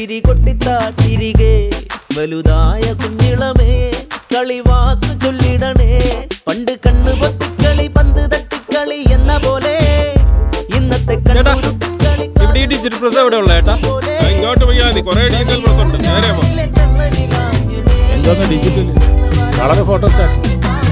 ചിരി കൊട്ടിത്താ തിരികെ വലുതായ കുഞ്ഞിളമേ കളിവാക്ക് ചൊല്ലിടണേ പണ്ട് കണ്ണു പൊത്തിക്കളി പന്ത് തട്ടിക്കളി എന്ന പോലെ ഇന്നത്തെ കണ്ണുരുട്ടിക്കളി ഇങ്ങോട്ട് പോയാ കുറെ ഡീറ്റെയിൽ എന്താണ് ഡിജിറ്റൽ കളർ ഫോട്ടോ സ്റ്റാറ്റ്